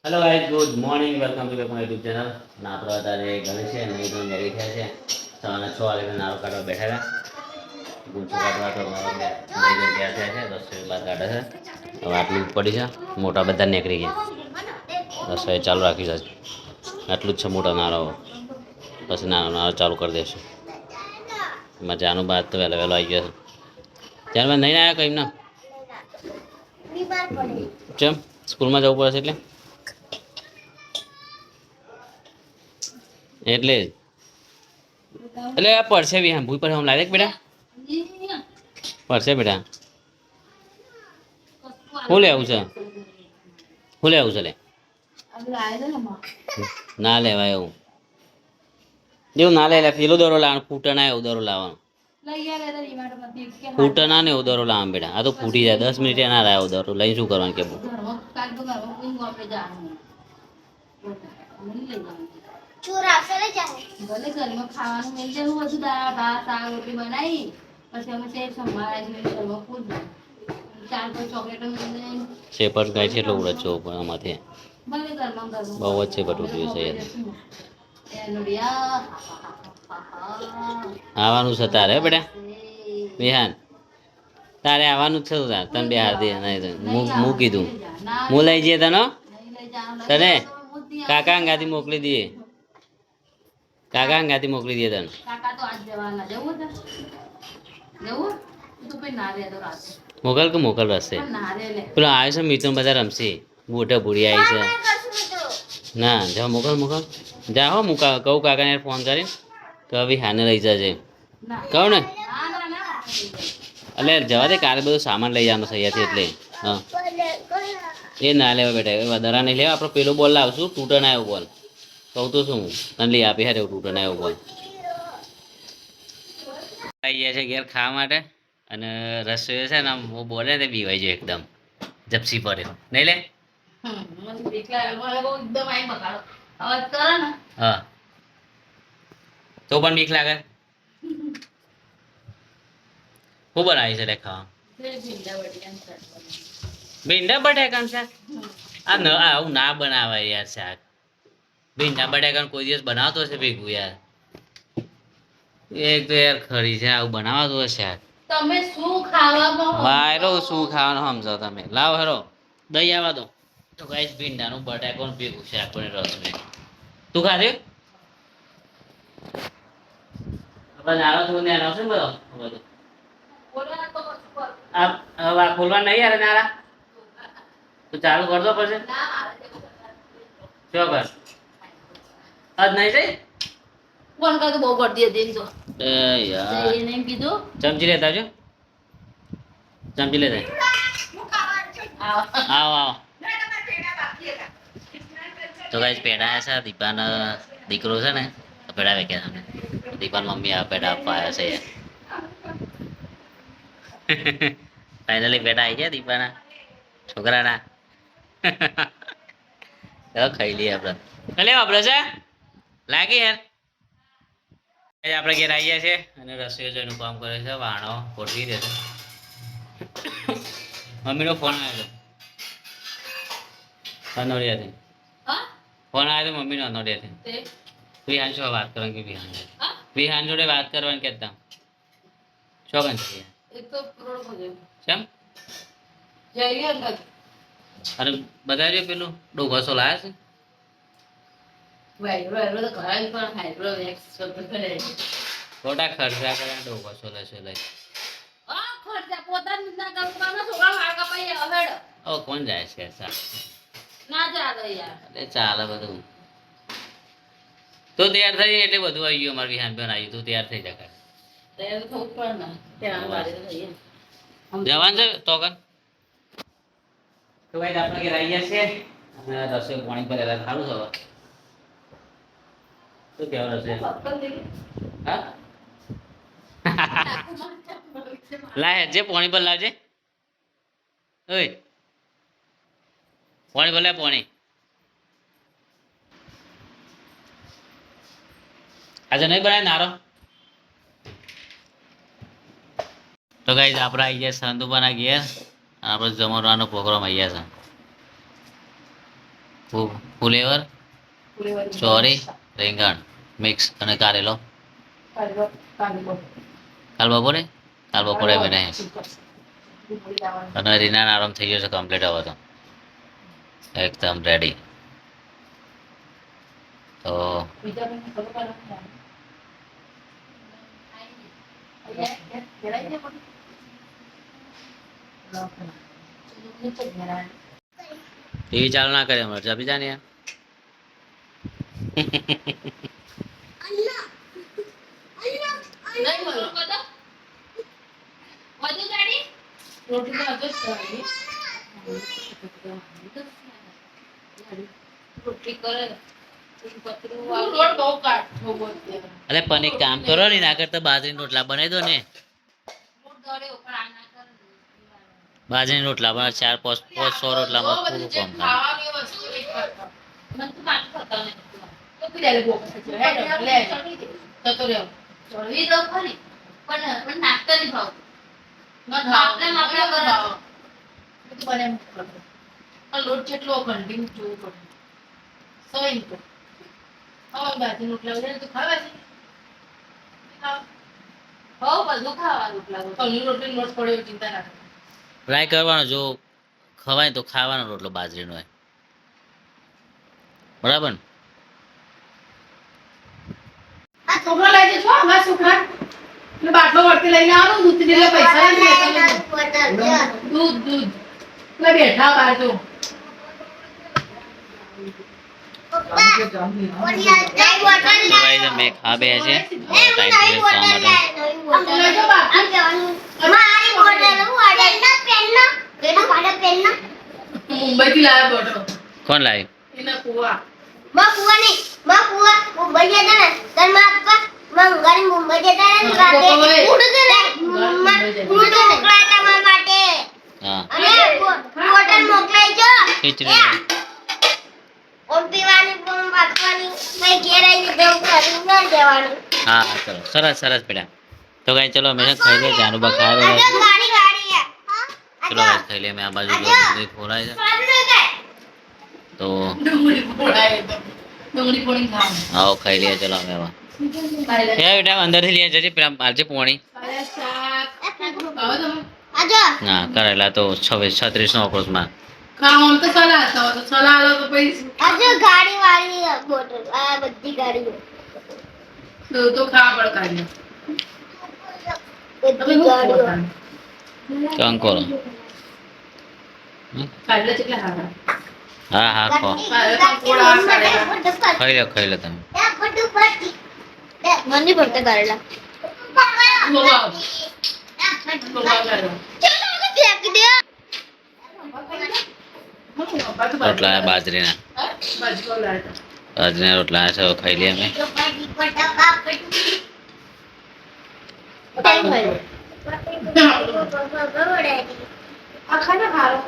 Hello guys, good morning, welcome to my YouTube channel. અને આપણે અત્યારે ઘરે છે નહીં તો રેડી થયા છે. સવારના 6 વાગે નારો કાઢવા બેઠા હતા. ગુંચો કાઢવા તો નહીં તો તૈયાર થયા છે. 10 મિનિટ બાદ કાઢે છે. હવે આટલું પડી છે. મોટા બધા નીકળી ગયા. રસોઈ ચાલુ રાખી છે. આટલું જ છે મોટા નારો. પછી નાનો નારો ચાલુ કરી દઈશું. મજાનું બાદ તો વહેલો વહેલો આવી ગયો છે. ત્યારબાદ નહીં આવ્યા કંઈ ના ચમ સ્કૂલમાં જવું પડશે એટલે એટલે આ પડશે બી હા ભૂઈ પર હમ લાગે બેટા પડશે બેટા શું લેવું છે શું લેવું છે લે ના લેવાય એવું જેવું ના લે પેલો દોરો લાવવાનો ફૂટા ના એવું દોરો લાવવાનો ફૂટા ના ને એવું દોરો લાવવાનો બેટા આ તો ફૂટી જાય 10 મિનિટ ના લાવ્યો દોરો લઈ શું કરવાનું કે ચોર આવશે ને જાવ ભલે ઘરમાં ખાવાનું મળી જવું બધું દાળ ભાત શાક રોટલી બનાવી પછી અમે સેવ સંભાળાય છે ઘરમાં ફૂડ ચાર પાંચ ચોકલેટો મળી શેપર ગાય છે એટલે ઉડે છો પણ આમાંથી ભલે ઘરમાં બહુ જ છે બટું છે આવવાનું છે તારે બેટા વિહાન તારે આવવાનું જ છે તાર તને બે હાથ હું કીધું હું લઈ જઈએ તને કાકા અંગાથી મોકલી દઈએ કાકા અંગાથી મોકલી દઈએ તને મોકલ કે મોકલ રસ્તે પેલો આવ્યો છે મિત્રો બધા રમશે બુટા ભૂરી આવી છે ના જા મોકલ મોકલ જા હો મુકા કહું કાકાને ફોન કરીને કે હવે હાને લઈ જજે કહું ને એટલે જવા દે કાલે બધું સામાન લઈ જવાનો છે અહીંયાથી એટલે હા એ ના લેવા બેટા એ વધારા નહીં લેવા આપણે પેલો બોલ લાવશું તૂટન આવ્યો બોલ કહું તો શું તને લઈ આપી હારે તૂટન આવ્યો બોલ આવી ગયા છે ઘેર ખાવા માટે અને રસોઈ છે ને હું બોલે ને બીવાઈ જાય એકદમ જપસી પડ્યો નહીં લે હા તો પણ બીક લાગે શું બનાવી છે રે ખાવા ભીંડા બટાકાનું શાક આ ન આવું ના બનાવાય યાર શાક ભીંડા બટાકાનું કોઈ દિવસ બનાવતો હશે ભેગું યાર એક તો યાર ખરી છે આવું બનાવતું હશે શાક તમે શું ખાવામાં વાયરો શું ખાવાનું સમજો તમે લાવ હેરો દહીં આવવા દો તો ગાઈસ ભીંડાનું બટાકાનું ભેગું શાક બને રસ મે તું ખાધે આપણે નાનો તો ને આવશે ને બધો આ ખોલવા નહીં યાર નારા તો ચાલુ કર દો પછી શું કર આજ નહીં જઈ ફોન કર તો બહુ કરી દે તો એ યાર એને એમ કીધું ચમચી લેતા આવજો ચમચી લેતા આવો આવો તો ગાઈસ પેડા છે દીપાનો દીકરો છે ને તો પેડા વેકે સામે દીપાન મમ્મી આ પેડા આપવા આવ્યા છે ફાઇનલી પેડા આવી ગયા દીપાના છોકરાના ખાઈ લઈએ આપણે લે આપણે છે લાગી યાર આપણે ઘેર આવી ગયા છે અને રસોઈ જોઈનું કામ કરે છે વાણો ગોઠવી દે છે મમ્મીનો ફોન આવ્યો અનોડિયાથી ફોન આવ્યો તો મમ્મીનો અનોડિયાથી વિહાન શું વાત કરવાની કે વિહાન જોડે વાત કરવાની કહેતા શું કન કેમ અને બધા જો પેલું ડોઘસો લાવે છે ખોટા ખર્ચા કરે ડોઘસો લેશે લઈ કોણ જાય છે ચાલે બધું તો તૈયાર થઈ એટલે બધું આવી ગયું અમારે વિહાન બેન આવ્યું તું તૈયાર થઈ જાય જવાન છે તો કર તો ભાઈ આપણે ઘેર આવી ગયા છે અને રસોઈ પાણી પર એલા સારું છે શું કેવું રસોઈ હા લાય જે પાણી પર લાવજે ઓય પાણી પર લે પાણી આજે નહીં બનાય નારો તો ગાઈસ આપણે આવી ગયા સંતુબાના ઘેર આપણે જમવાનો પ્રોગ્રામ આવી ગયા છે ફુલેવર, ચોરી, રીંગણ મિક્સ અને કારેલો. કાલ બપોરે બનાવીએ અને રીનાનો આરામ થઈ ગયો છે કમ્પ્લીટ હવે તો એકદમ રેડી. તો ટીવી ચાલુ ના કરે હમણાં જપી જા ને યાર. અરે પણ એક કામ કરો ને ના કરતા બાજરીના રોટલા બનાવી દો ને. બાજરીના રોટલા બનાવ 4-5 રોટલામાં પૂરું કામ લોટ જેટલો કન્ટિન્યુ જોવું પડે. બાજરી રોટલા તો ખાવા છે. બધું ખાવાનું રોટલી લોટ પડ્યો ચિંતા ના ટ્રાય કરવાનો, જો ખવાય તો ખાવાનો રોટલો બાજરીનો હોય બરાબર ને? આ છોકરો લઈ જશો અમારા છોકરા એટલે બાટલો વળતી લઈને આવો દૂધ એટલે પૈસા દૂધ એટલે બેઠા બહાર તો મેં ખા બે છે ટાઈમ મુંબઈ થી લાવ્યા બોટો. કોણ લાવી? એના કુવા મુંબઈ જતા ને તન માં આપવા મંગારી મુંબઈ જતા ને રાતે ઉડું મોકલાતા માર માટે. હા અને બોટલ મોકલાઈ જો ખીચડી ઓમ પીવાની પણ વાટવાની મેં ઘેર આવી દઉં કરી ન દેવાનું. હા ચલો સરસ બેટા. તો કઈ ચલો મેં ખાઈ લે જાનુ બા ખાવે આજે ગાડી ચલો guys, ખાઈ લે. મેં આ બાજુ ડુંગળી ફોડાય છે તો ડુંગળી પોણી ખાવાનું. આવો ખાઈ લે. ચલો અમે હવે બેટા અંદર થી લઈ જજે પેલા મારજે પોણી. આજો ના કરેલા તો 36 નો ઓફર્સમાં ખાવાનું તો સલાહ હતા તો સલાહ આલો તો પછી આજો ગાડી વાળી બોટલ આ બધી ગાડીઓ તો ખાવા પડ કાઢી બધી ગાડીઓ કંકોરો. કાઢલે કેટલા હારા હા હા ખો ખાઈ લે તમે. મને પડતા કરેલા બોવાવ બોવાવ કાઢો ફેંક દે રોટલા બાજરીના બાજકો લાડો બાજરીના રોટલા છે ખાઈ લે અમે. આખા ના ખારો